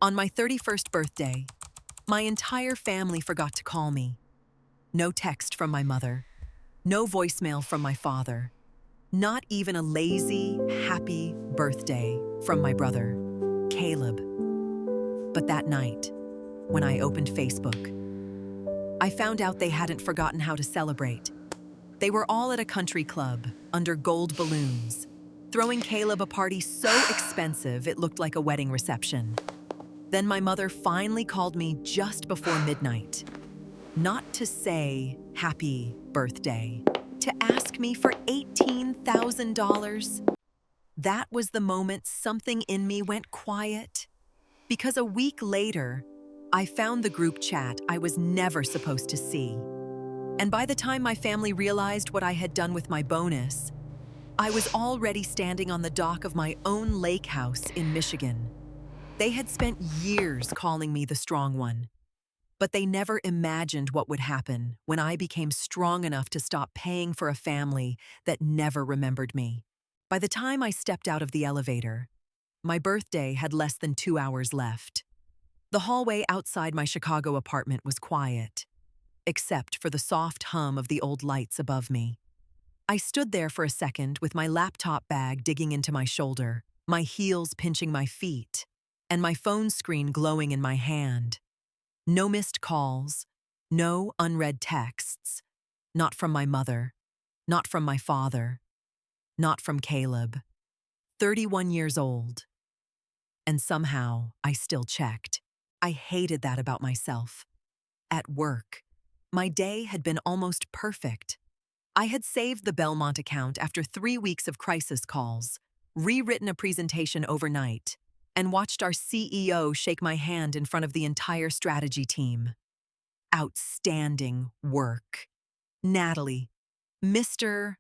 On my 31st birthday, my entire family forgot to call me. No text from my mother, no voicemail from my father, not even a lazy, happy birthday from my brother, Caleb. But that night, when I opened Facebook, I found out they hadn't forgotten how to celebrate. They were all at a country club, under gold balloons, throwing Caleb a party so expensive it looked like a wedding reception. Then my mother finally called me just before midnight. Not to say happy birthday, to ask me for $18,000. That was the moment something in me went quiet. Because a week later, I found the group chat I was never supposed to see. And by the time my family realized what I had done with my bonus, I was already standing on the dock of my own lake house in Michigan. They had spent years calling me the strong one, but they never imagined what would happen when I became strong enough to stop paying for a family that never remembered me. By the time I stepped out of the elevator, my birthday had less than 2 hours left. The hallway outside my Chicago apartment was quiet, except for the soft hum of the old lights above me. I stood there for a second with my laptop bag digging into my shoulder, my heels pinching my feet, and my phone screen glowing in my hand. No missed calls, no unread texts, not from my mother, not from my father, not from Caleb. 31 years old. And somehow I still checked. I hated that about myself. At work, my day had been almost perfect. I had saved the Belmont account after 3 weeks of crisis calls, rewritten a presentation overnight, and watched our CEO shake my hand in front of the entire strategy team. Outstanding work. Natalie, Mr.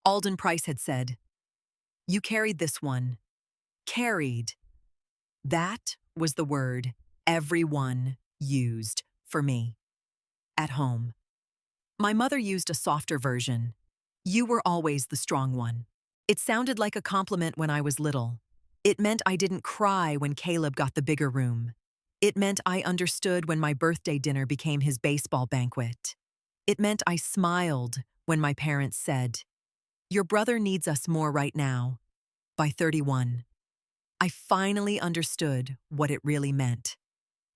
Alden Price had said, "You carried this one." Carried. That was the word everyone used for me. At home. My mother used a softer version. "You were always the strong one." It sounded like a compliment when I was little. It meant I didn't cry when Caleb got the bigger room. It meant I understood when my birthday dinner became his baseball banquet. It meant I smiled when my parents said, "Your brother needs us more right now." By 31, I finally understood what it really meant.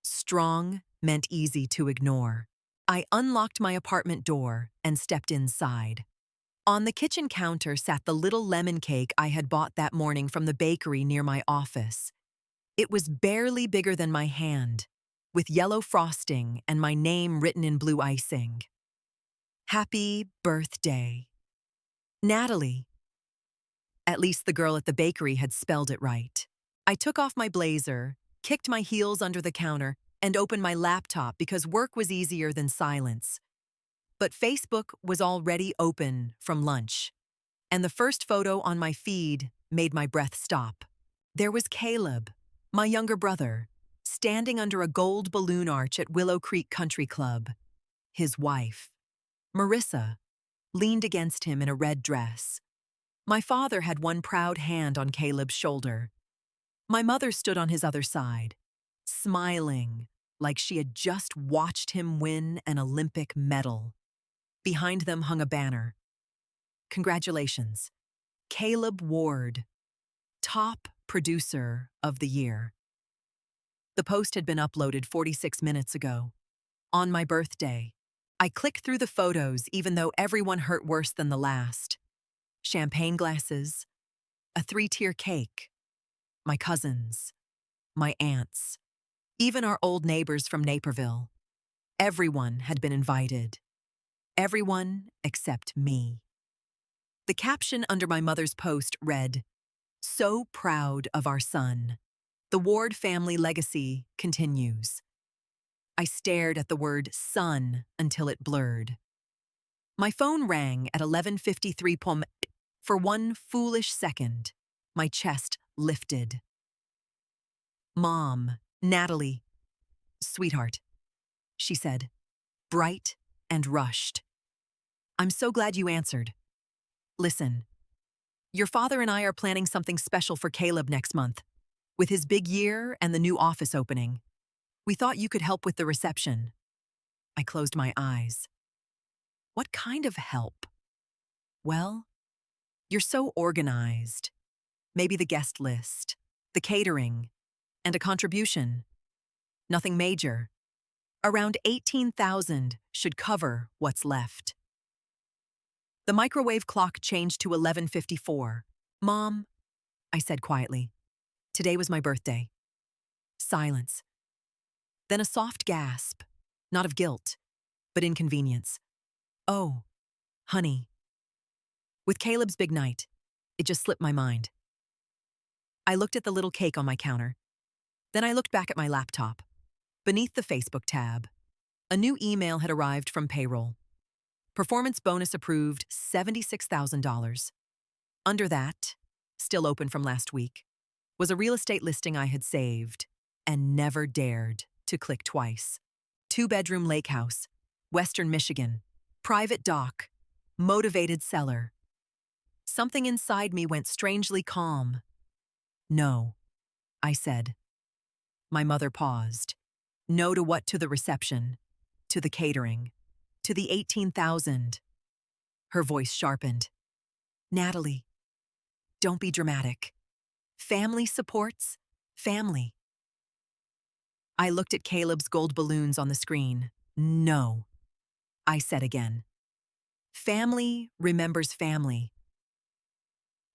Strong meant easy to ignore. I unlocked my apartment door and stepped inside. On the kitchen counter sat the little lemon cake I had bought that morning from the bakery near my office. It was barely bigger than my hand, with yellow frosting and my name written in blue icing. Happy birthday. Natalie. At least the girl at the bakery had spelled it right. I took off my blazer, kicked my heels under the counter, and opened my laptop because work was easier than silence. But Facebook was already open from lunch, and the first photo on my feed made my breath stop. There was Caleb, my younger brother, standing under a gold balloon arch at Willow Creek Country Club. His wife, Marissa, leaned against him in a red dress. My father had one proud hand on Caleb's shoulder. My mother stood on his other side, smiling like she had just watched him win an Olympic medal. Behind them hung a banner. "Congratulations, Caleb Ward, top producer of the year." The post had been uploaded 46 minutes ago, on my birthday. I clicked through the photos even though everyone hurt worse than the last. Champagne glasses, a 3-tier cake, my cousins, my aunts, even our old neighbors from Naperville. Everyone had been invited. Everyone except me. The caption under my mother's post read, "So proud of our son. The Ward family legacy continues." I stared at the word son until it blurred. My phone rang at 11:53 p.m. For one foolish second, my chest lifted. "Mom, Natalie." "Sweetheart," she said, bright and rushed. "I'm so glad you answered. Listen, your father and I are planning something special for Caleb next month. With his big year and the new office opening, we thought you could help with the reception. I closed my eyes. What kind of help? Well, you're so organized. Maybe the guest list, the catering, and a contribution. Nothing major. Around 18,000 should cover what's left. The microwave clock changed to 11:54. Mom, I said quietly, today was my birthday. Silence. Then a soft gasp, not of guilt, but inconvenience. Oh, honey. With Caleb's big night, it just slipped my mind. I looked at the little cake on my counter. Then I looked back at my laptop. Beneath the Facebook tab, a new email had arrived from payroll. Performance bonus approved $76,000. Under that, still open from last week, was a real estate listing I had saved and never dared to click twice. 2-bedroom lake house, Western Michigan, private dock, motivated seller. Something inside me went strangely calm. No, I said. My mother paused. No to what? To the reception, to the catering, to the 18,000. Her voice sharpened. Natalie, don't be dramatic. Family supports family. I looked at Caleb's gold balloons on the screen. No, I said again. Family remembers family.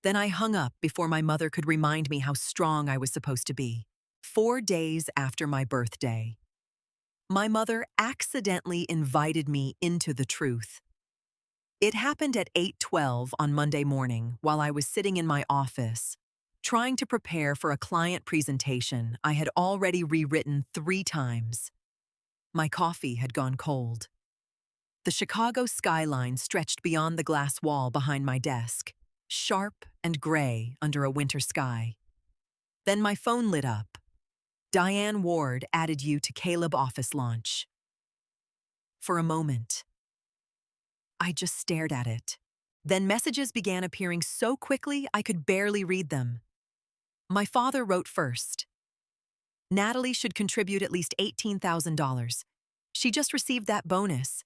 Then I hung up before my mother could remind me how strong I was supposed to be. 4 days after my birthday, my mother accidentally invited me into the truth. It happened at 8:12 on Monday morning while I was sitting in my office, trying to prepare for a client presentation I had already rewritten 3 times. My coffee had gone cold. The Chicago skyline stretched beyond the glass wall behind my desk, sharp and gray under a winter sky. Then my phone lit up. Diane Ward added you to Caleb office launch. For a moment, I just stared at it. Then messages began appearing so quickly I could barely read them. My father wrote first. Natalie should contribute at least $18,000. She just received that bonus.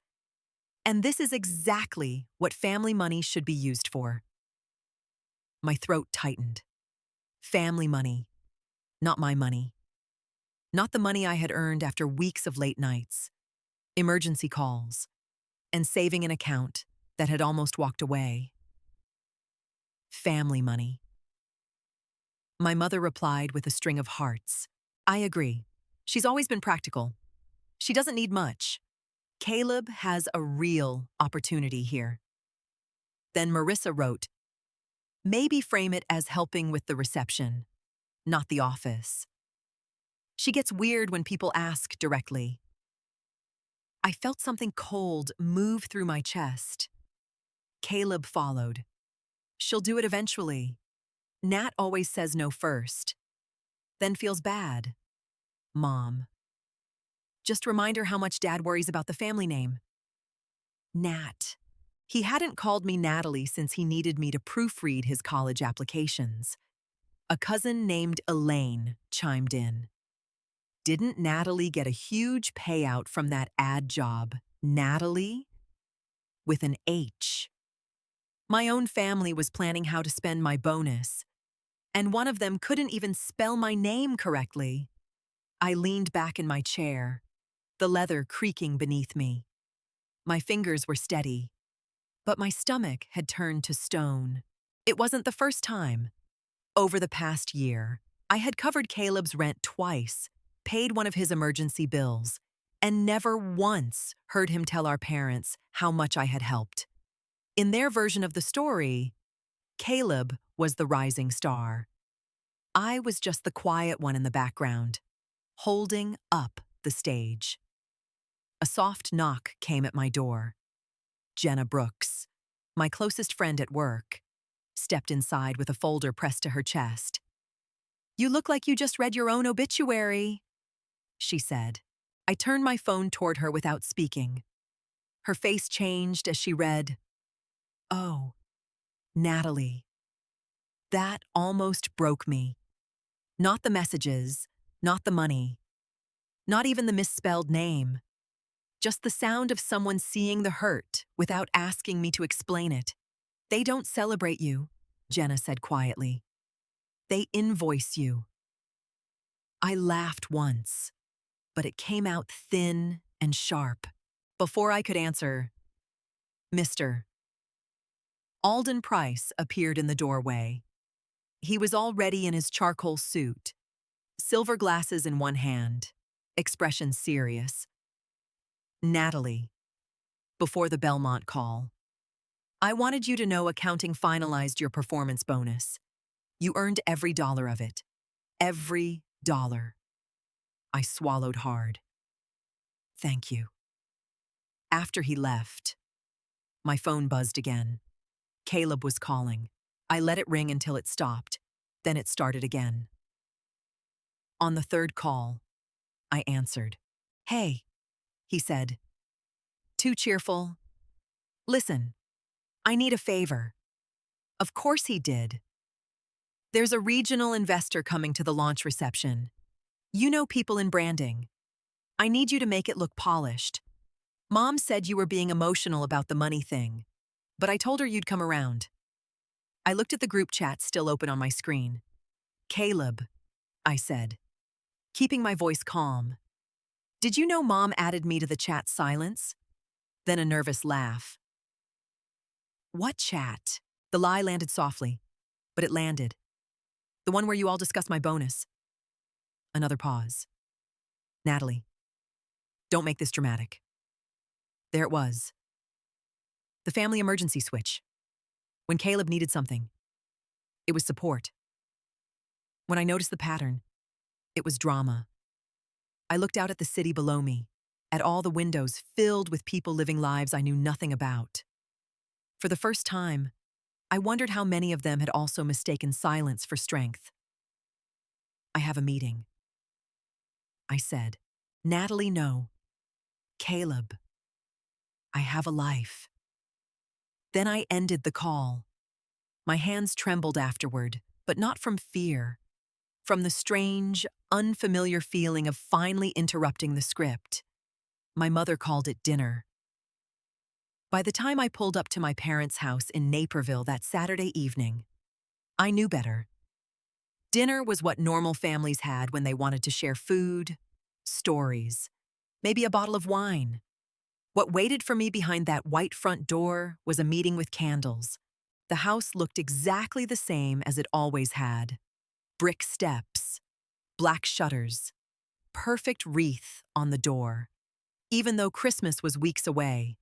And this is exactly what family money should be used for. My throat tightened. Family money, not my money. Not the money I had earned after weeks of late nights, emergency calls, and saving an account that had almost walked away. Family money. My mother replied with a string of hearts. I agree. She's always been practical. She doesn't need much. Caleb has a real opportunity here. Then Marissa wrote, maybe frame it as helping with the reception, not the office. She gets weird when people ask directly. I felt something cold move through my chest. Caleb followed. She'll do it eventually. Nat always says no first, then feels bad. Mom. Just remind her how much Dad worries about the family name. Nat. He hadn't called me Natalie since he needed me to proofread his college applications. A cousin named Elaine chimed in. Didn't Natalie get a huge payout from that ad job? Natalie? With an H. My own family was planning how to spend my bonus, and one of them couldn't even spell my name correctly. I leaned back in my chair, the leather creaking beneath me. My fingers were steady, but my stomach had turned to stone. It wasn't the first time. Over the past year, I had covered Caleb's rent twice, paid one of his emergency bills, and never once heard him tell our parents how much I had helped. In their version of the story, Caleb was the rising star. I was just the quiet one in the background, holding up the stage. A soft knock came at my door. Jenna Brooks, my closest friend at work, stepped inside with a folder pressed to her chest. You look like you just read your own obituary, she said. I turned my phone toward her without speaking. Her face changed as she read, Oh, Natalie. That almost broke me. Not the messages, not the money, not even the misspelled name. Just the sound of someone seeing the hurt without asking me to explain it. They don't celebrate you, Jenna said quietly. They invoice you. I laughed once, but it came out thin and sharp. Before I could answer, Mr. Alden Price appeared in the doorway. He was already in his charcoal suit, silver glasses in one hand, expression serious. Natalie, before the Belmont call, I wanted you to know accounting finalized your performance bonus. You earned every dollar of it. Every dollar. I swallowed hard. Thank you. After he left, my phone buzzed again. Caleb was calling. I let it ring until it stopped. Then it started again. On the third call, I answered. Hey, he said. Too cheerful. Listen, I need a favor. Of course he did. There's a regional investor coming to the launch reception. You know people in branding. I need you to make it look polished. Mom said you were being emotional about the money thing, but I told her you'd come around. I looked at the group chat still open on my screen. Caleb, I said, keeping my voice calm. Did you know Mom added me to the chat silence? Then a nervous laugh. What chat? The lie landed softly, but it landed. The one where you all discuss my bonus. Another pause. Natalie, don't make this dramatic. There it was. The family emergency switch. When Caleb needed something, it was support. When I noticed the pattern, it was drama. I looked out at the city below me, at all the windows filled with people living lives I knew nothing about. For the first time, I wondered how many of them had also mistaken silence for strength. I have a meeting, I said. Natalie, no. Caleb, I have a life. Then I ended the call. My hands trembled afterward, but not from fear. From the strange, unfamiliar feeling of finally interrupting the script. My mother called it dinner. By the time I pulled up to my parents' house in Naperville that Saturday evening, I knew better. Dinner was what normal families had when they wanted to share food, stories, maybe a bottle of wine. What waited for me behind that white front door was a meeting with candles. The house looked exactly the same as it always had. Brick steps, black shutters, perfect wreath on the door. Even though Christmas was weeks away,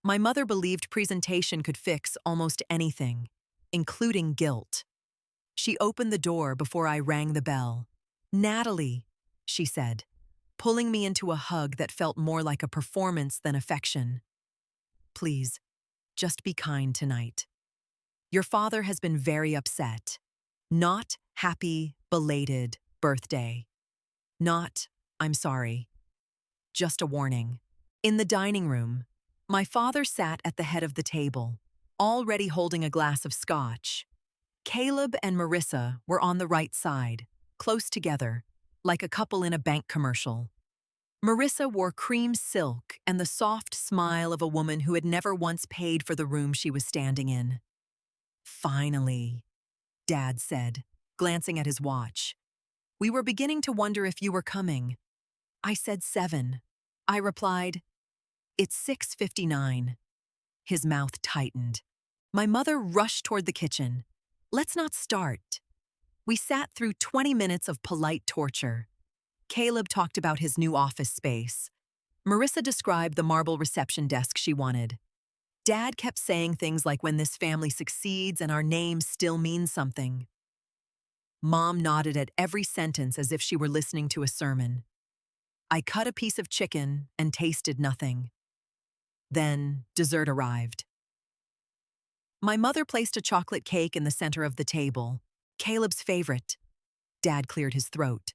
my mother believed presentation could fix almost anything, including guilt. She opened the door before I rang the bell. Natalie, she said, pulling me into a hug that felt more like a performance than affection. Please, just be kind tonight. Your father has been very upset. Not happy, belated birthday. Not, I'm sorry. Just a warning. In the dining room, my father sat at the head of the table, already holding a glass of scotch. Caleb and Marissa were on the right side, close together, like a couple in a bank commercial. Marissa wore cream silk and the soft smile of a woman who had never once paid for the room she was standing in. Finally, Dad said, glancing at his watch. We were beginning to wonder if you were coming. I said 7. I replied, It's 6:59. His mouth tightened. My mother rushed toward the kitchen. Let's not start. We sat through 20 minutes of polite torture. Caleb talked about his new office space. Marissa described the marble reception desk she wanted. Dad kept saying things like when this family succeeds and our name still means something. Mom nodded at every sentence as if she were listening to a sermon. I cut a piece of chicken and tasted nothing. Then dessert arrived. My mother placed a chocolate cake in the center of the table, Caleb's favorite. Dad cleared his throat.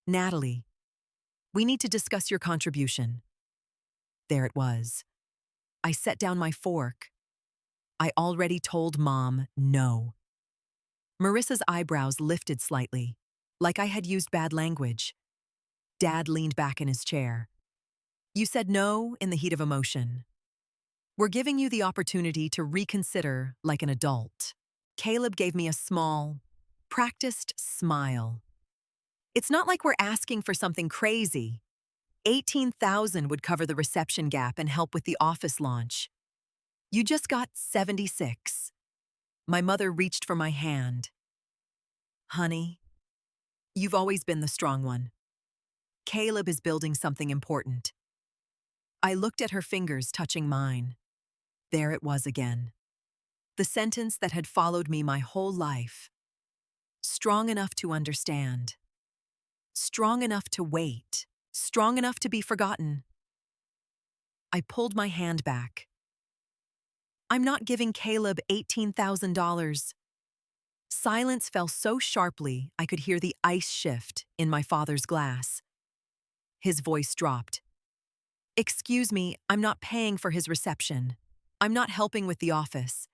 Natalie, we need to discuss your contribution. There it was. I set down my fork. I already told Mom no. Marissa's eyebrows lifted slightly. like I had used bad language. Dad leaned back in his chair. You said no in the heat of emotion. We're giving you the opportunity to reconsider like an adult. Caleb gave me a small, practiced smile. It's not like we're asking for something crazy. 18,000 would cover the reception gap and help with the office launch. You just got 76. My mother reached for my hand. Honey, you've always been the strong one. Caleb is building something important. I looked at her fingers touching mine. There it was again. The sentence that had followed me my whole life. Strong enough to understand. Strong enough to wait. Strong enough to be forgotten. I pulled my hand back. I'm not giving Caleb $18,000. Silence fell so sharply I could hear the ice shift in my father's glass. His voice dropped. Excuse me, I'm not paying for his reception. I'm not helping with the office.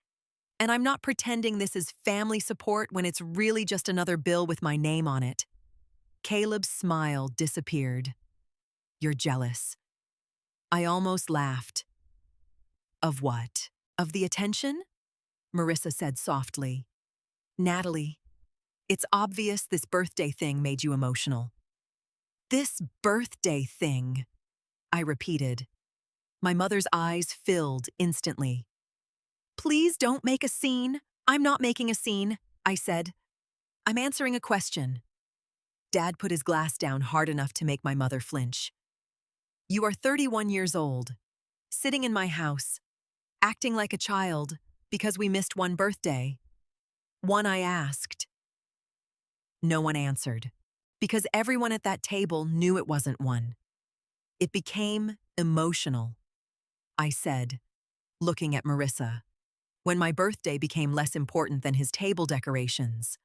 And I'm not pretending this is family support when it's really just another bill with my name on it. Caleb's smile disappeared. You're jealous. I almost laughed. Of what? Of the attention? Marissa said softly. Natalie, it's obvious this birthday thing made you emotional. This birthday thing, I repeated. My mother's eyes filled instantly. Please don't make a scene. I'm not making a scene, I said. I'm answering a question. Dad put his glass down hard enough to make my mother flinch. You are 31 years old, sitting in my house, acting like a child because we missed one birthday. One I asked. No one answered, because everyone at that table knew it wasn't one. It became emotional, I said, looking at Marissa, when my birthday became less important than his table decorations.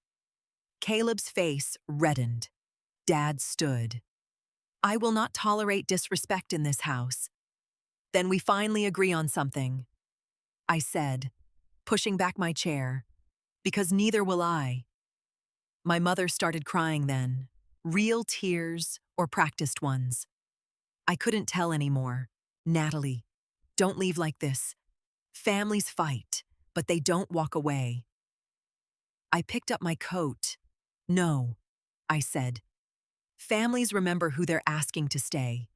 Caleb's face reddened. Dad stood. I will not tolerate disrespect in this house. Then we finally agree on something, I said, pushing back my chair, because neither will I. My mother started crying then, real tears or practiced ones. I couldn't tell anymore. Natalie, don't leave like this. Families fight, but they don't walk away. I picked up my coat. No, I said. Families remember who they're asking to stay.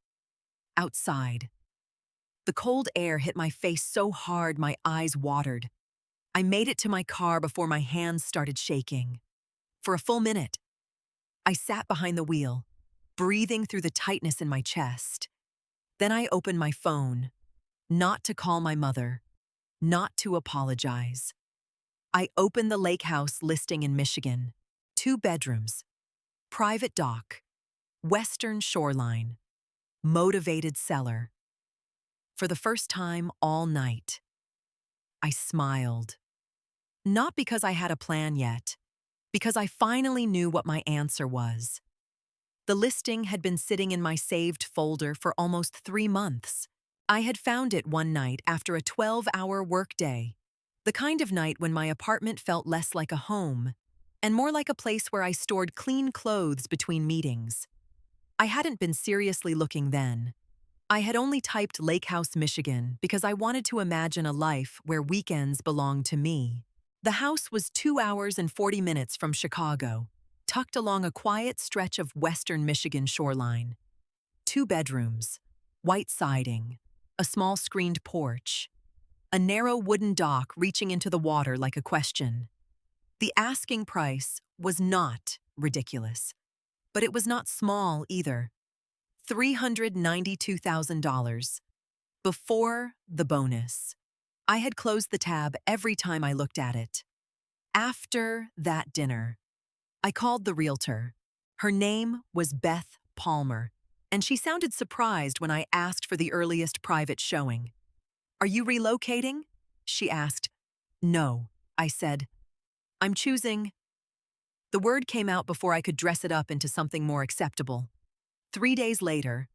Outside. The cold air hit my face so hard my eyes watered. I made it to my car before my hands started shaking. For a full minute, I sat behind the wheel, breathing through the tightness in my chest. Then I opened my phone, not to call my mother, not to apologize. I opened the lake house listing in Michigan. 2 bedrooms, private dock, western shoreline, motivated seller. For the first time all night, I smiled. Not because I had a plan yet, because I finally knew what my answer was. The listing had been sitting in my saved folder for almost 3 months. I had found it one night after a 12-hour workday, the kind of night when my apartment felt less like a home and more like a place where I stored clean clothes between meetings. I hadn't been seriously looking then. I had only typed Lake House, Michigan because I wanted to imagine a life where weekends belonged to me. The house was 2 hours and 40 minutes from Chicago, tucked along a quiet stretch of western Michigan shoreline. 2 bedrooms, white siding, a small screened porch, a narrow wooden dock reaching into the water like a question. The asking price was not ridiculous, but it was not small either. $392,000. Before the bonus. I had closed the tab every time I looked at it. After that dinner, I called the realtor. Her name was Beth Palmer, and she sounded surprised when I asked for the earliest private showing. Are you relocating? She asked. No, I said. I'm choosing. The word came out before I could dress it up into something more acceptable. 3 days later,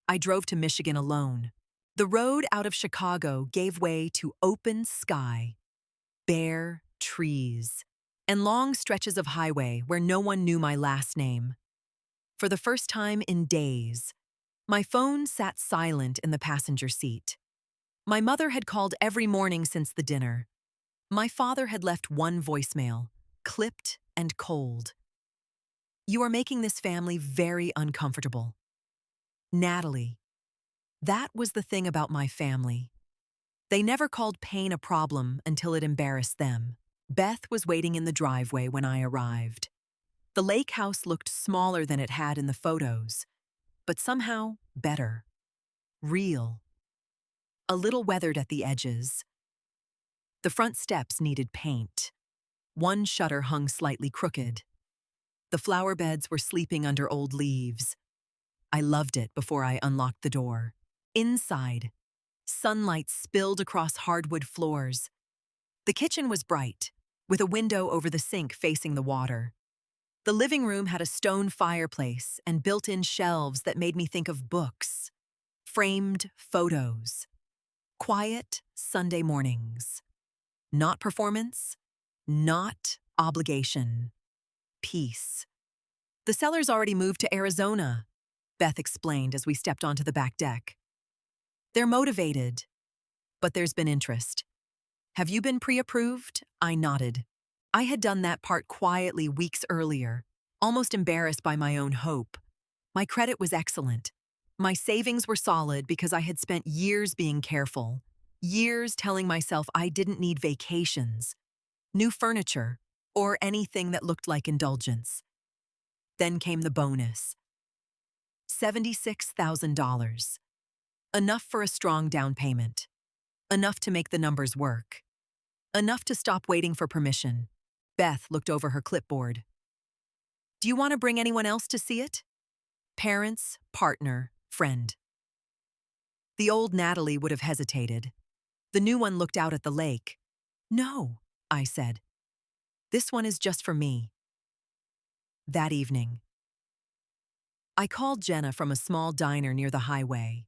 I drove to Michigan alone. The road out of Chicago gave way to open sky, bare trees, and long stretches of highway where no one knew my last name. For the first time in days, my phone sat silent in the passenger seat. My mother had called every morning since the dinner. My father had left one voicemail, clipped and cold. "You are making this family very uncomfortable." Natalie. That was the thing about my family. They never called pain a problem until it embarrassed them. Beth was waiting in the driveway when I arrived. The lake house looked smaller than it had in the photos, but somehow better. Real. A little weathered at the edges. The front steps needed paint. One shutter hung slightly crooked. The flower beds were sleeping under old leaves. I loved it before I unlocked the door. Inside, sunlight spilled across hardwood floors. The kitchen was bright, with a window over the sink facing the water. The living room had a stone fireplace and built-in shelves that made me think of books, framed photos, quiet Sunday mornings. Not performance, not obligation. Peace. "The seller's already moved to Arizona," Beth explained as we stepped onto the back deck. "They're motivated, but there's been interest." "Have you been pre-approved?" I nodded. I had done that part quietly weeks earlier, almost embarrassed by my own hope. My credit was excellent. My savings were solid because I had spent years being careful, years telling myself I didn't need vacations, new furniture, or anything that looked like indulgence. Then came the bonus. $76,000. Enough for a strong down payment. Enough to make the numbers work. Enough to stop waiting for permission. Beth looked over her clipboard. "Do you want to bring anyone else to see it?" "Parents, partner, friend." The old Natalie would have hesitated. The new one looked out at the lake. "No," I said. "This one is just for me." That evening, I called Jenna from a small diner near the highway.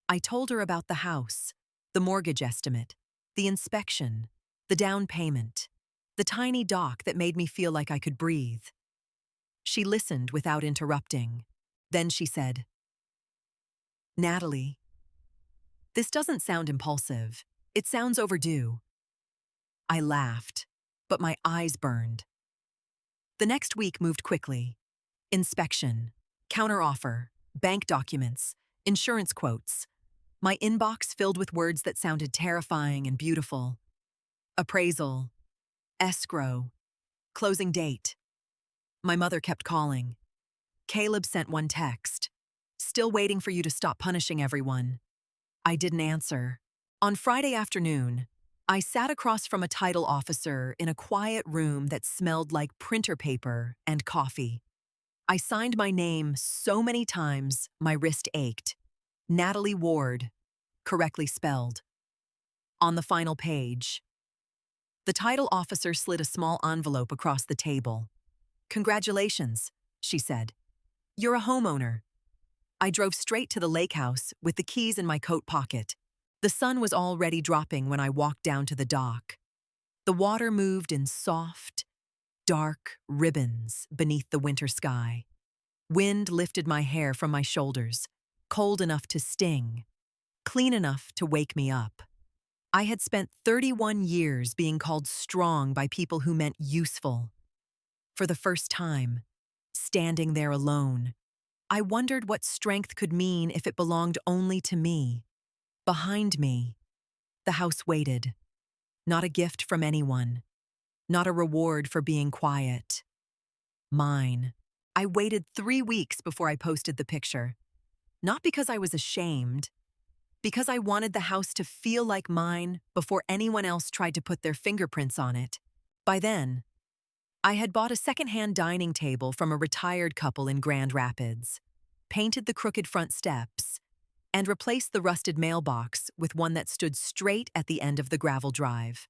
I told her about the house, the mortgage estimate, the inspection, the down payment, the tiny dock that made me feel like I could breathe. She listened without interrupting. Then she said, "Natalie, this doesn't sound impulsive. It sounds overdue." I laughed, but my eyes burned. The next week moved quickly. Inspection, counteroffer, bank documents, insurance quotes. My inbox filled with words that sounded terrifying and beautiful. Appraisal, escrow, closing date. My mother kept calling. Caleb sent one text. "Still waiting for you to stop punishing everyone." I didn't answer. On Friday afternoon, I sat across from a title officer in a quiet room that smelled like printer paper and coffee. I signed my name so many times my wrist ached. Natalie Ward, correctly spelled. On the final page, the title officer slid a small envelope across the table. "Congratulations," she said. "You're a homeowner." I drove straight to the lake house with the keys in my coat pocket. The sun was already dropping when I walked down to the dock. The water moved in soft, dark ribbons beneath the winter sky. Wind lifted my hair from my shoulders, cold enough to sting, clean enough to wake me up. I had spent 31 years being called strong by people who meant useful. For the first time, standing there alone, I wondered what strength could mean if it belonged only to me. Behind me, the house waited. Not a gift from anyone. Not a reward for being quiet. Mine. I waited 3 weeks before I posted the picture. Not because I was ashamed, because I wanted the house to feel like mine before anyone else tried to put their fingerprints on it. By then, I had bought a secondhand dining table from a retired couple in Grand Rapids, painted the crooked front steps, and replaced the rusted mailbox with one that stood straight at the end of the gravel drive.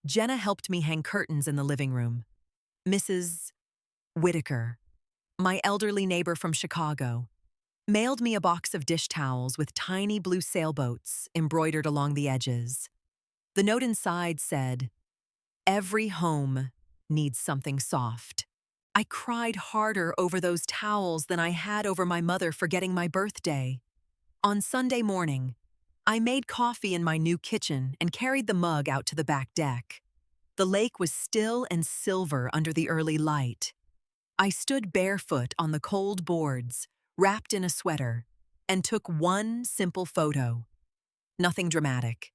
Jenna helped me hang curtains in the living room. Mrs. Whitaker, my elderly neighbor from Chicago, mailed me a box of dish towels with tiny blue sailboats embroidered along the edges. The note inside said, "Every home needs something soft. I cried harder over those towels than I had over my mother forgetting my birthday. On Sunday morning, I made coffee in my new kitchen and carried the mug out to the back deck. The lake was still and silver under the early light. I stood barefoot on the cold boards, wrapped in a sweater, and took one simple photo. Nothing dramatic.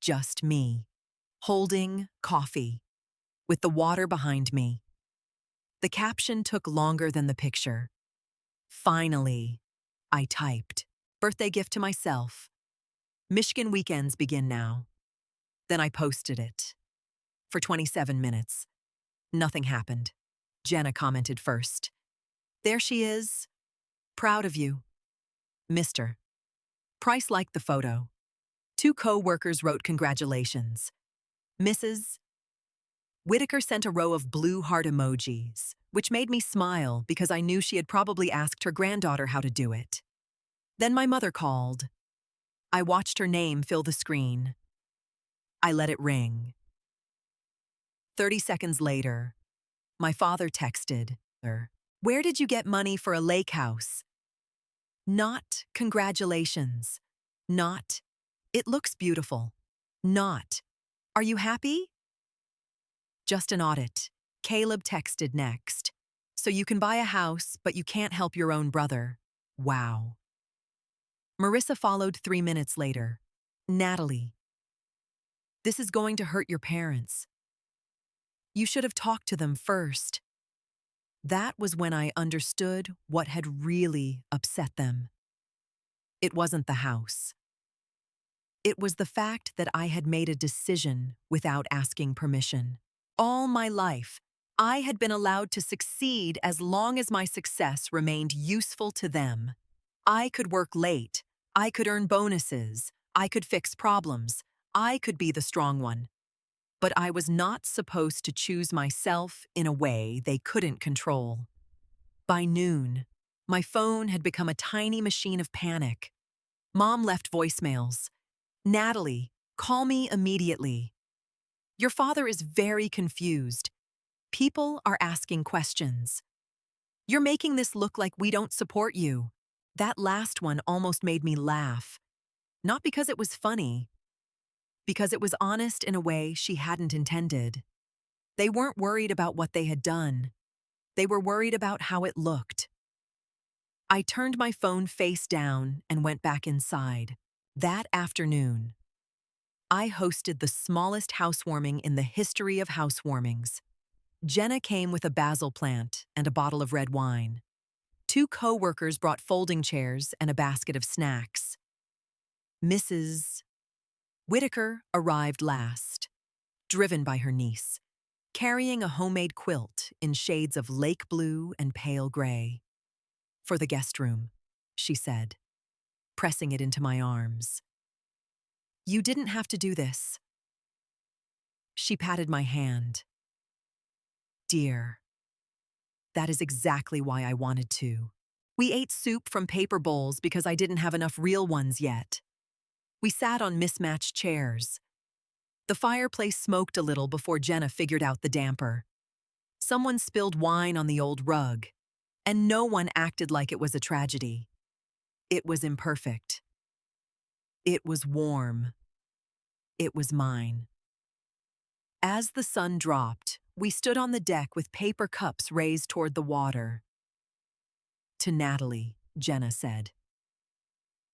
Just me, holding coffee, with the water behind me. The caption took longer than the picture. Finally, I typed. Birthday gift to myself. Michigan weekends begin now. Then I posted it. For 27 minutes. Nothing happened. Jenna commented first. There she is. Proud of you. Mr. Price liked the photo. 2 co-workers wrote congratulations. Mrs. Whitaker sent a row of blue heart emojis, which made me smile because I knew she had probably asked her granddaughter how to do it. Then my mother called. I watched her name fill the screen. I let it ring. 30 seconds later, my father texted her, "Where did you get money for a lake house?" Not congratulations. Not, it looks beautiful. Not, are you happy? Just an audit. Caleb texted next. So you can buy a house, but you can't help your own brother. Wow. Marissa followed 3 minutes later. Natalie, this is going to hurt your parents. You should have talked to them first. That was when I understood what had really upset them. It wasn't the house. It was the fact that I had made a decision without asking permission. All my life, I had been allowed to succeed as long as my success remained useful to them. I could work late. I could earn bonuses. I could fix problems. I could be the strong one. But I was not supposed to choose myself in a way they couldn't control. By noon, my phone had become a tiny machine of panic. Mom left voicemails. Natalie, call me immediately. Your father is very confused. People are asking questions. You're making this look like we don't support you. That last one almost made me laugh. Not because it was funny, because it was honest in a way she hadn't intended. They weren't worried about what they had done. They were worried about how it looked. I turned my phone face down and went back inside. That afternoon, I hosted the smallest housewarming in the history of housewarmings. Jenna came with a basil plant and a bottle of red wine. 2 co-workers brought folding chairs and a basket of snacks. Mrs. Whitaker arrived last, driven by her niece, carrying a homemade quilt in shades of lake blue and pale gray. For the guest room, she said, pressing it into my arms. You didn't have to do this. She patted my hand. Dear, that is exactly why I wanted to. We ate soup from paper bowls because I didn't have enough real ones yet. We sat on mismatched chairs. The fireplace smoked a little before Jenna figured out the damper. Someone spilled wine on the old rug, and no one acted like it was a tragedy. It was imperfect. It was warm. It was mine. As the sun dropped, we stood on the deck with paper cups raised toward the water. To Natalie, Jenna said.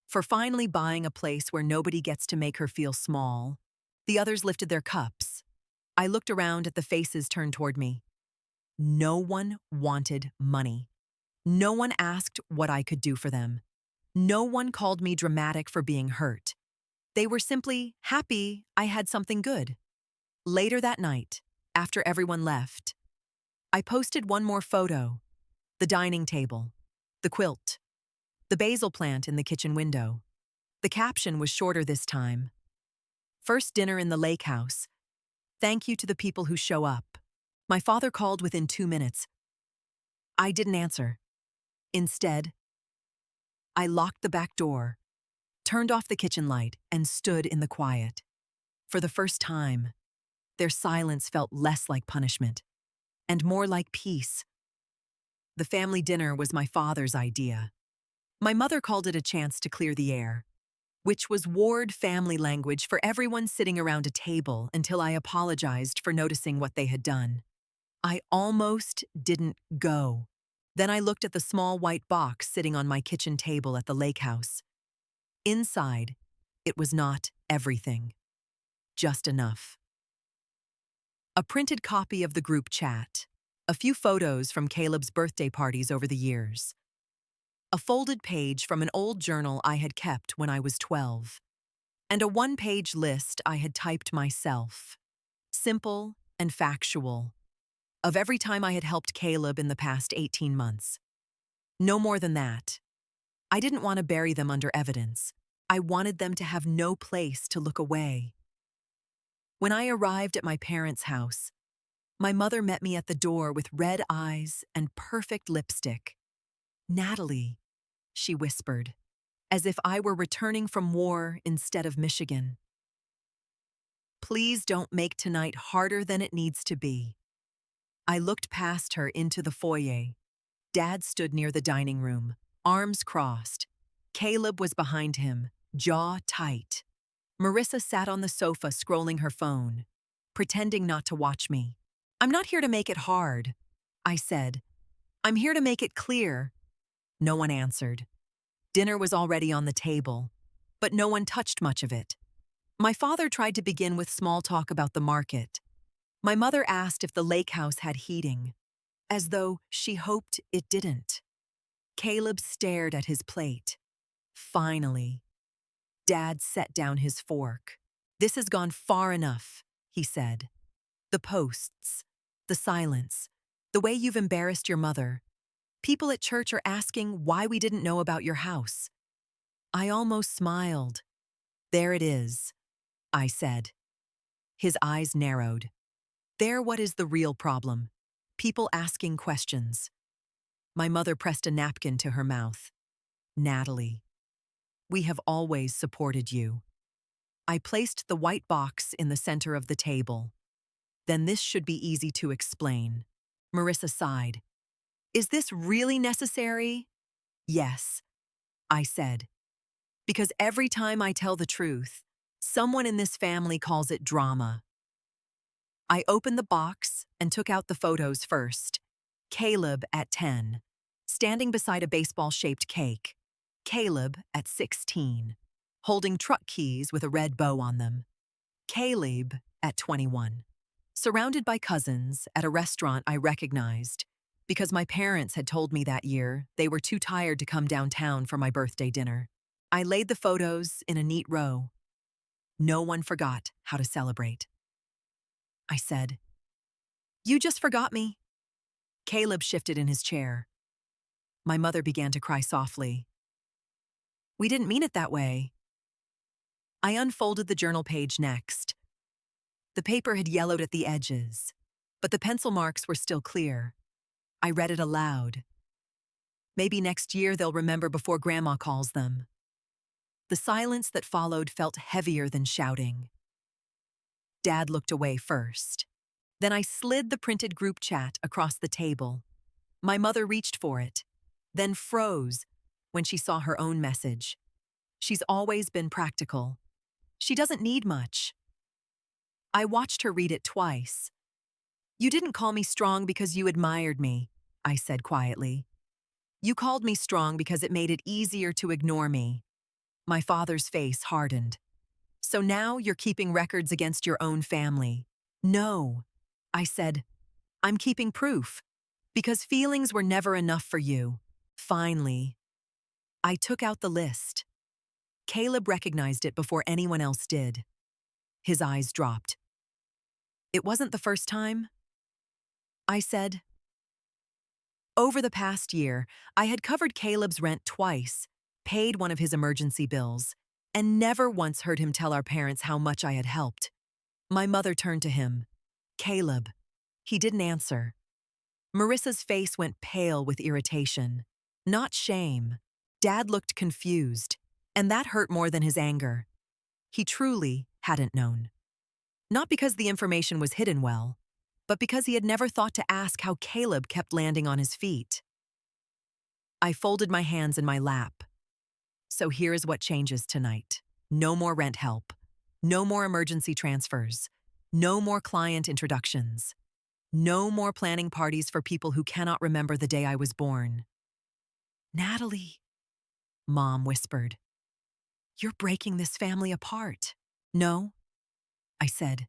For finally buying a place where nobody gets to make her feel small. The others lifted their cups. I looked around at the faces turned toward me. No one wanted money. No one asked what I could do for them. No one called me dramatic for being hurt. They were simply happy I had something good. Later that night, after everyone left, I posted one more photo. The dining table, the quilt, the basil plant in the kitchen window. The caption was shorter this time. First dinner in the lake house. Thank you to the people who show up. My father called within 2 minutes. I didn't answer. Instead, I locked the back door, turned off the kitchen light, and stood in the quiet. For the first time, their silence felt less like punishment and more like peace. The family dinner was my father's idea. My mother called it a chance to clear the air, which was ward family language for everyone sitting around a table until I apologized for noticing what they had done. I almost didn't go. Then I looked at the small white box sitting on my kitchen table at the lake house. Inside, it was not everything, just enough. A printed copy of the group chat, a few photos from Caleb's birthday parties over the years, a folded page from an old journal I had kept when I was 12, and a one-page list I had typed myself, simple and factual, of every time I had helped Caleb in the past 18 months. No more than that. I didn't want to bury them under evidence. I wanted them to have no place to look away. When I arrived at my parents' house, my mother met me at the door with red eyes and perfect lipstick. "Natalie," she whispered, as if I were returning from war instead of Michigan. "Please don't make tonight harder than it needs to be." I looked past her into the foyer. Dad stood near the dining room, arms crossed. Caleb was behind him, jaw tight. Marissa sat on the sofa scrolling her phone, pretending not to watch me. "I'm not here to make it hard," I said. "I'm here to make it clear." No one answered. Dinner was already on the table, but no one touched much of it. My father tried to begin with small talk about the market. My mother asked if the lake house had heating, as though she hoped it didn't. Caleb stared at his plate. Finally, Dad set down his fork. "This has gone far enough," he said. "The posts, the silence, the way you've embarrassed your mother. People at church are asking why we didn't know about your house." I almost smiled. "There it is," I said. His eyes narrowed. "There, what is the real problem? People asking questions." My mother pressed a napkin to her mouth. "Natalie, we have always supported you." I placed the white box in the center of the table. "Then this should be easy to explain." Marissa sighed. "Is this really necessary?" "Yes," I said. "Because every time I tell the truth, someone in this family calls it drama." I opened the box and took out the photos first. Caleb at 10, standing beside a baseball-shaped cake. Caleb at 16, holding truck keys with a red bow on them. Caleb at 21, surrounded by cousins at a restaurant I recognized because my parents had told me that year they were too tired to come downtown for my birthday dinner. I laid the photos in a neat row. No one forgot how to celebrate. I said, "You just forgot me." Caleb shifted in his chair. My mother began to cry softly. "We didn't mean it that way." I unfolded the journal page next. The paper had yellowed at the edges, but the pencil marks were still clear. I read it aloud. "Maybe next year they'll remember before Grandma calls them." The silence that followed felt heavier than shouting. Dad looked away first. Then I slid the printed group chat across the table. My mother reached for it, then froze when she saw her own message. She's always been practical. She doesn't need much. I watched her read it twice. "You didn't call me strong because you admired me," I said quietly. "You called me strong because it made it easier to ignore me." My father's face hardened. "So now you're keeping records against your own family." "No," I said. "I'm keeping proof. Because feelings were never enough for you." Finally, I took out the list. Caleb recognized it before anyone else did. His eyes dropped. "It wasn't the first time," I said. Over the past year, I had covered Caleb's rent twice, paid one of his emergency bills, and never once heard him tell our parents how much I had helped. My mother turned to him. "Caleb." He didn't answer. Marissa's face went pale with irritation, not shame. Dad looked confused, and that hurt more than his anger. He truly hadn't known. Not because the information was hidden well, but because he had never thought to ask how Caleb kept landing on his feet. I folded my hands in my lap. So here is what changes tonight. No more rent help. No more emergency transfers. No more client introductions. No more planning parties for people who cannot remember the day I was born. Natalie, Mom whispered, you're breaking this family apart. No, I said.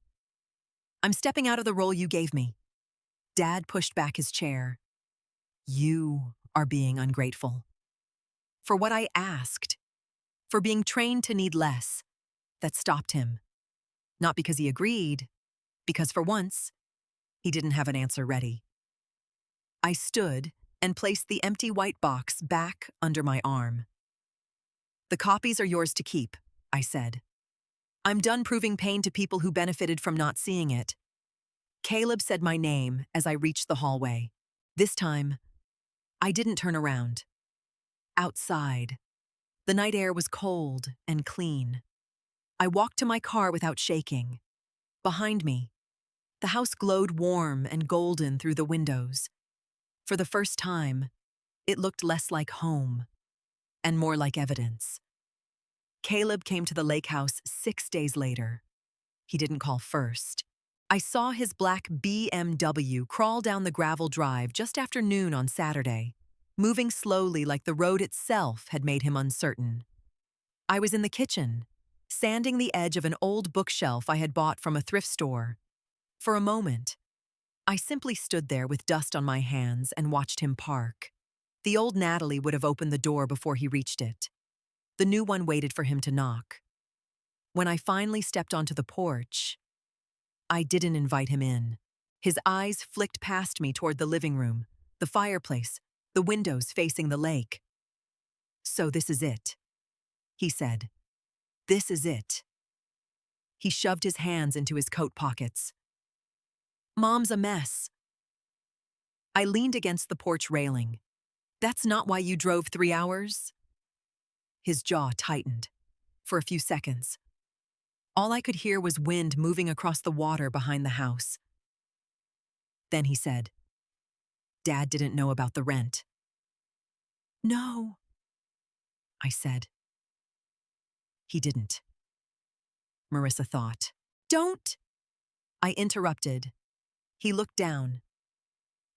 I'm stepping out of the role you gave me. Dad pushed back his chair. You are being ungrateful. For what I asked. For being trained to need less. That stopped him. Not because he agreed, because for once, he didn't have an answer ready. I stood and placed the empty white box back under my arm. The copies are yours to keep, I said. I'm done proving pain to people who benefited from not seeing it. Caleb said my name as I reached the hallway. This time, I didn't turn around. Outside, the night air was cold and clean. I walked to my car without shaking. Behind me, the house glowed warm and golden through the windows. For the first time, it looked less like home and more like evidence. Caleb came to the lake house 6 days later. He didn't call first. I saw his black BMW crawl down the gravel drive just after noon on Saturday, moving slowly like the road itself had made him uncertain. I was in the kitchen, sanding the edge of an old bookshelf I had bought from a thrift store. For a moment, I simply stood there with dust on my hands and watched him park. The old Natalie would have opened the door before he reached it. The new one waited for him to knock. When I finally stepped onto the porch, I didn't invite him in. His eyes flicked past me toward the living room, the fireplace, the windows facing the lake. So this is it, he said. This is it. He shoved his hands into his coat pockets. Mom's a mess. I leaned against the porch railing. That's not why you drove 3 hours? His jaw tightened. For a few seconds. All I could hear was wind moving across the water behind the house. Then he said, Dad didn't know about the rent. No, I said. He didn't. Marissa thought. Don't! I interrupted. He looked down.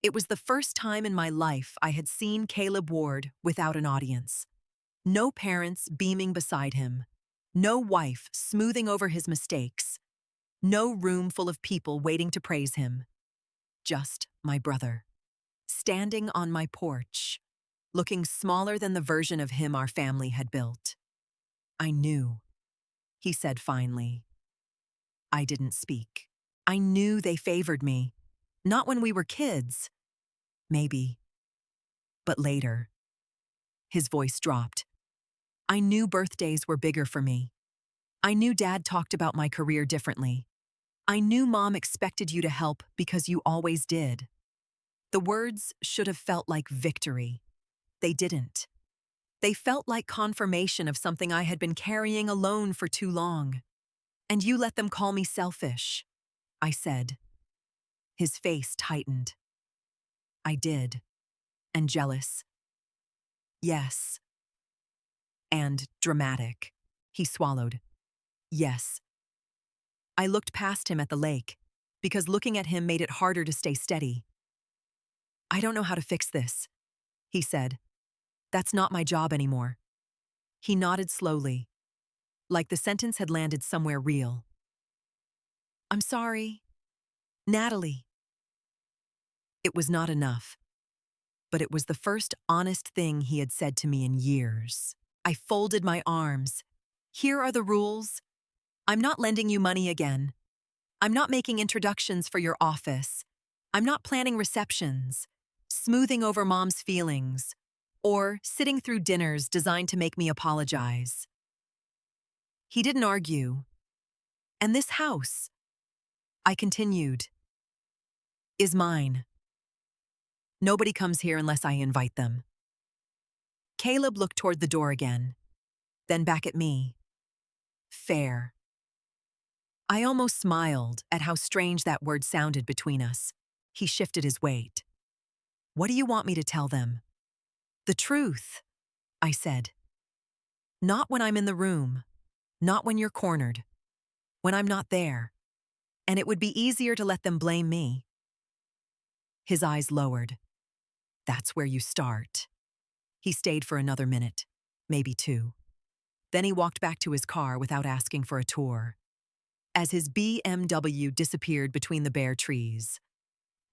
It was the first time in my life I had seen Caleb Ward without an audience. No parents beaming beside him. No wife smoothing over his mistakes. No room full of people waiting to praise him. Just my brother. Standing on my porch, looking smaller than the version of him our family had built. I knew, he said finally. I didn't speak. I knew they favored me. Not when we were kids. Maybe. But later. His voice dropped. I knew birthdays were bigger for me. I knew Dad talked about my career differently. I knew Mom expected you to help because you always did. The words should have felt like victory. They didn't. They felt like confirmation of something I had been carrying alone for too long. And you let them call me selfish, I said. His face tightened. I did. And jealous. Yes. And dramatic. He swallowed. Yes. I looked past him at the lake, because looking at him made it harder to stay steady. I don't know how to fix this, he said. That's not my job anymore. He nodded slowly, like the sentence had landed somewhere real. I'm sorry. Natalie. It was not enough, but it was the first honest thing he had said to me in years. I folded my arms. Here are the rules. I'm not lending you money again. I'm not making introductions for your office. I'm not planning receptions, smoothing over Mom's feelings, or sitting through dinners designed to make me apologize. He didn't argue. And this house, I continued, is mine. Nobody comes here unless I invite them. Caleb looked toward the door again, then back at me. Fair. I almost smiled at how strange that word sounded between us. He shifted his weight. What do you want me to tell them? The truth, I said. Not when I'm in the room. Not when you're cornered. When I'm not there. And it would be easier to let them blame me. His eyes lowered. That's where you start. He stayed for another minute, maybe two. Then he walked back to his car without asking for a tour. As his BMW disappeared between the bare trees,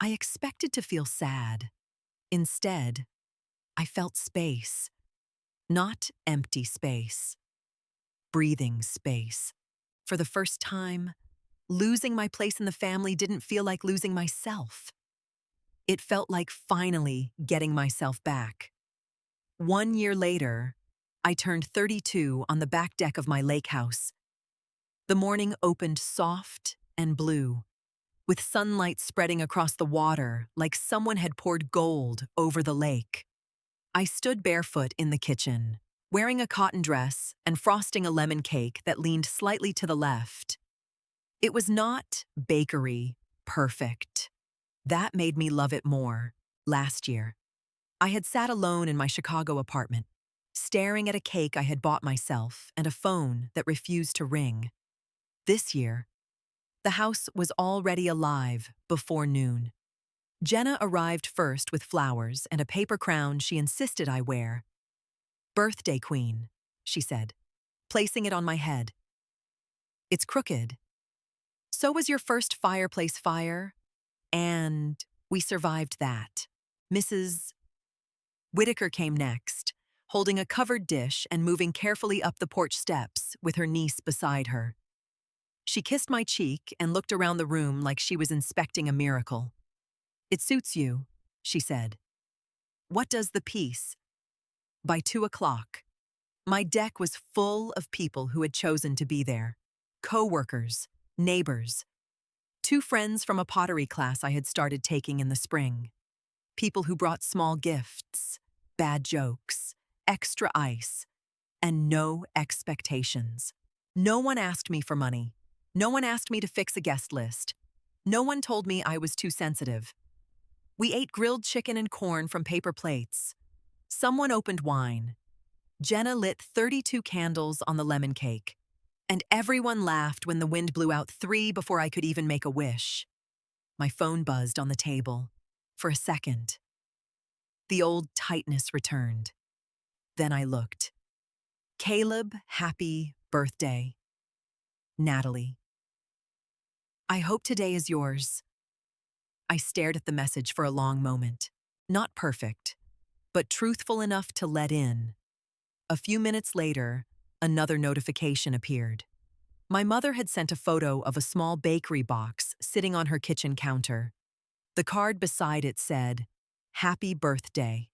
I expected to feel sad. Instead, I felt space. Not empty space. Breathing space. For the first time, losing my place in the family didn't feel like losing myself. It felt like finally getting myself back. 1 year later, I turned 32 on the back deck of my lake house. The morning opened soft and blue, with sunlight spreading across the water like someone had poured gold over the lake. I stood barefoot in the kitchen, wearing a cotton dress and frosting a lemon cake that leaned slightly to the left. It was not bakery perfect. That made me love it more last year. I had sat alone in my Chicago apartment, staring at a cake I had bought myself and a phone that refused to ring. This year, the house was already alive before noon. Jenna arrived first with flowers and a paper crown she insisted I wear. "Birthday queen," she said, placing it on my head. "It's crooked. So was your first fireplace fire, and we survived that." Mrs. Whitaker came next, holding a covered dish and moving carefully up the porch steps with her niece beside her. She kissed my cheek and looked around the room like she was inspecting a miracle. "It suits you," she said. "What does the piece?" By 2 o'clock, my deck was full of people who had chosen to be there. Co-workers, neighbors, 2 friends from a pottery class I had started taking in the spring. People who brought small gifts, bad jokes, extra ice, and no expectations. No one asked me for money. No one asked me to fix a guest list. No one told me I was too sensitive. We ate grilled chicken and corn from paper plates. Someone opened wine. Jenna lit 32 candles on the lemon cake. And everyone laughed when the wind blew out 3 before I could even make a wish. My phone buzzed on the table. For a second, the old tightness returned. Then I looked. "Caleb, happy birthday. Natalie. I hope today is yours." I stared at the message for a long moment. Not perfect, but truthful enough to let in. A few minutes later, another notification appeared. My mother had sent a photo of a small bakery box sitting on her kitchen counter. The card beside it said, "Happy birthday,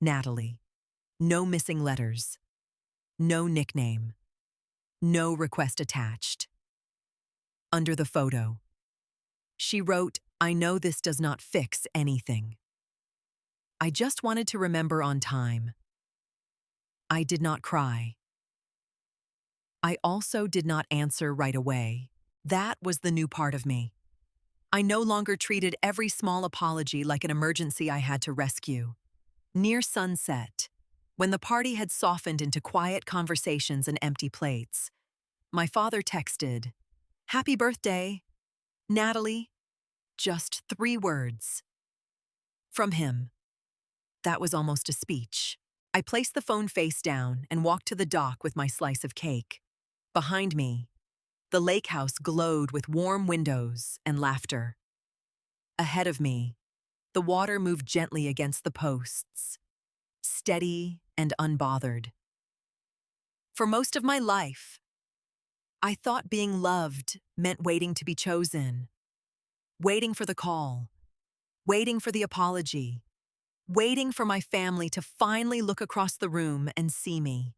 Natalie." No missing letters. No nickname. No request attached. Under the photo, she wrote, "I know this does not fix anything. I just wanted to remember on time." I did not cry. I also did not answer right away. That was the new part of me. I no longer treated every small apology like an emergency I had to rescue. Near sunset, when the party had softened into quiet conversations and empty plates, my father texted, "Happy birthday, Natalie." Just 3 words. From him. That was almost a speech. I placed the phone face down and walked to the dock with my slice of cake. Behind me, the lake house glowed with warm windows and laughter. Ahead of me, the water moved gently against the posts, steady and unbothered. For most of my life, I thought being loved meant waiting to be chosen, waiting for the call, waiting for the apology, waiting for my family to finally look across the room and see me.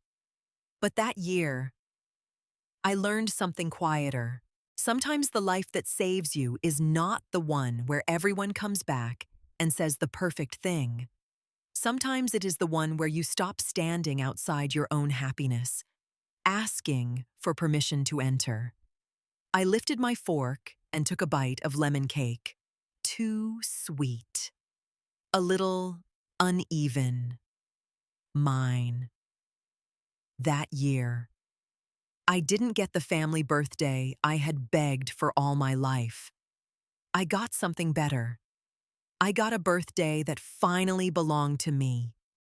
But that year, I learned something quieter. Sometimes the life that saves you is not the one where everyone comes back and says the perfect thing. Sometimes it is the one where you stop standing outside your own happiness, asking for permission to enter. I lifted my fork and took a bite of lemon cake. Too sweet. A little uneven. Mine. That year, I didn't get the family birthday I had begged for all my life. I got something better. I got a birthday that finally belonged to me.